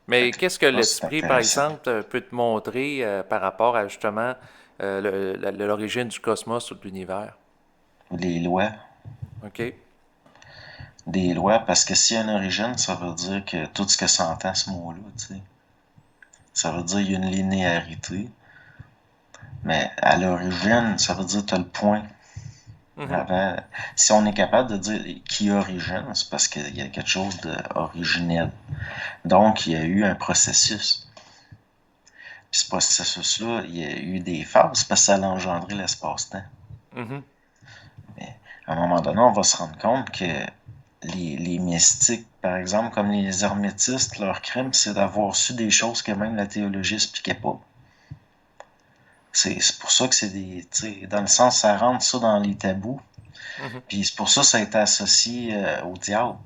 Mais qu'est-ce que Ça, c'est l'esprit, par intéressant. exemple, peut te montrer par rapport à justement l'origine du cosmos ou de l'univers? Les lois, OK? des lois, parce que s'il y a une origine, ça veut dire que tout ce que ça entend, ce mot-là, tu sais. Ça veut dire qu'il y a une linéarité, mais à l'origine, ça veut dire que tu as le point. Mhm. Avant, si on est capable de dire qui origine, c'est parce qu'il y a quelque chose d'originel. Donc, il y a eu un processus. Puis ce processus-là, il y a eu des phases parce que ça a engendré l'espace-temps. Mhm. Mais à un moment donné, on va se rendre compte que les mystiques, par exemple, comme les hermétistes, leur crime, c'est d'avoir su des choses que même la théologie n'expliquait pas. C'est pour ça que c'est des. Dans le sens, ça rentre ça dans les tabous. Mhm. Puis c'est pour ça que ça a été associé au diable,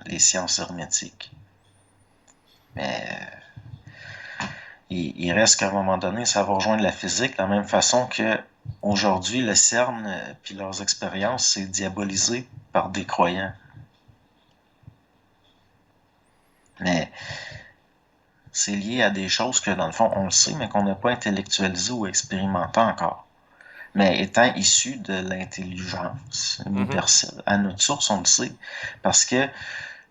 les sciences hermétiques. Mais il reste qu'à un moment donné, ça va rejoindre la physique, de la même façon que aujourd'hui, le CERN puis leurs expériences, c'est diabolisé par des croyants. Mais c'est lié à des choses que, dans le fond, on le sait, mais qu'on n'a pas intellectualisé ou expérimenté encore. Mais étant issu de l'intelligence Mhm. universelle, à notre source, on le sait. Parce que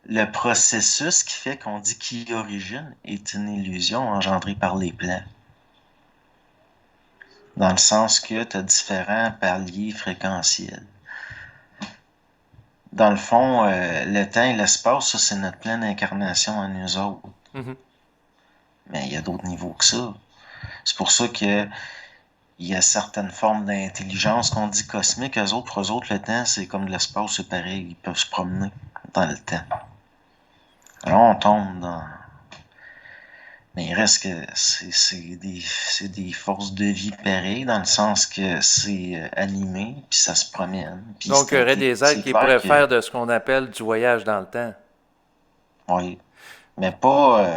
le processus qui fait qu'on dit qui origine est une illusion engendrée par les plans. Dans le sens que tu as différents paliers fréquentiels. Dans le fond, le temps et l'espace, ça, c'est notre pleine incarnation à nous autres. Mhm. Mais il y a d'autres niveaux que ça. C'est pour ça que il y a certaines formes d'intelligence qu'on dit cosmique. Pour eux autres, le temps, c'est comme de l'espace, c'est pareil. Ils peuvent se promener dans le temps. Alors, on tombe dans. Mais il reste que c'est des forces de vie pareilles, dans le sens que c'est animé, puis ça se promène, puis Donc, il y aurait des êtres c'est qui clair pourraient que. faire de ce qu'on appelle du voyage dans le temps. Oui, mais pas.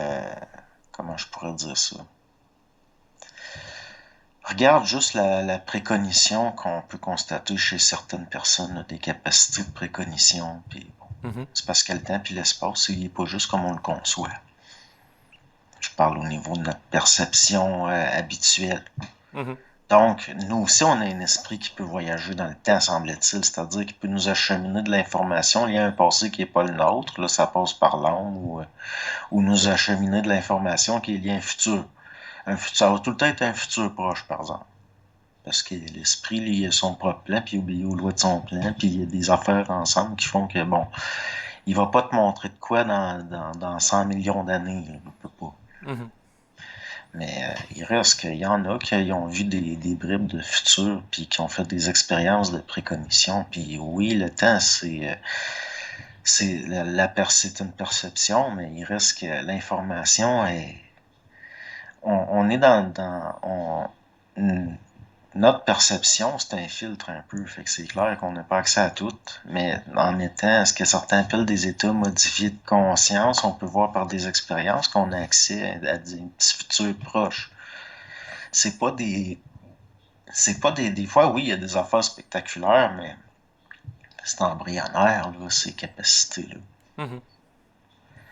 Comment je pourrais dire ça? Regarde juste la précognition qu'on peut constater chez certaines personnes, là, des capacités de précognition. Puis bon, Mhm. c'est parce que le temps et l'espace, il n'est pas juste comme on le conçoit. Je parle au niveau de notre perception habituelle. Mhm. Donc, nous aussi, on a un esprit qui peut voyager dans le temps, semble-t-il, c'est-à-dire qu'il peut nous acheminer de l'information. Il y a un passé qui n'est pas le nôtre, là, ça passe par l'âme, ou nous acheminer de l'information qui est lié à un futur. Ça va tout le temps être un futur proche, par exemple. Parce que l'esprit, lui, il a son propre plan, puis il obéit aux lois de son plan, puis il y a des affaires ensemble qui font que, bon, il va pas te montrer de quoi dans 100 millions d'années, il peut pas. Mhm. Mais il reste qu'il y en a qui ont vu des bribes de futur, puis qui ont fait des expériences de précognition, puis oui, le temps, c'est une perception, mais il reste que l'information est, on est notre perception, c'est un filtre un peu, fait que c'est clair qu'on n'a pas accès à tout, mais en étant, ce que certains appellent des états modifiés de conscience, on peut voir par des expériences qu'on a accès à des petits futurs proches. C'est pas des, des fois, oui, il y a des affaires spectaculaires, mais c'est embryonnaire, là, ces capacités-là. Mhm.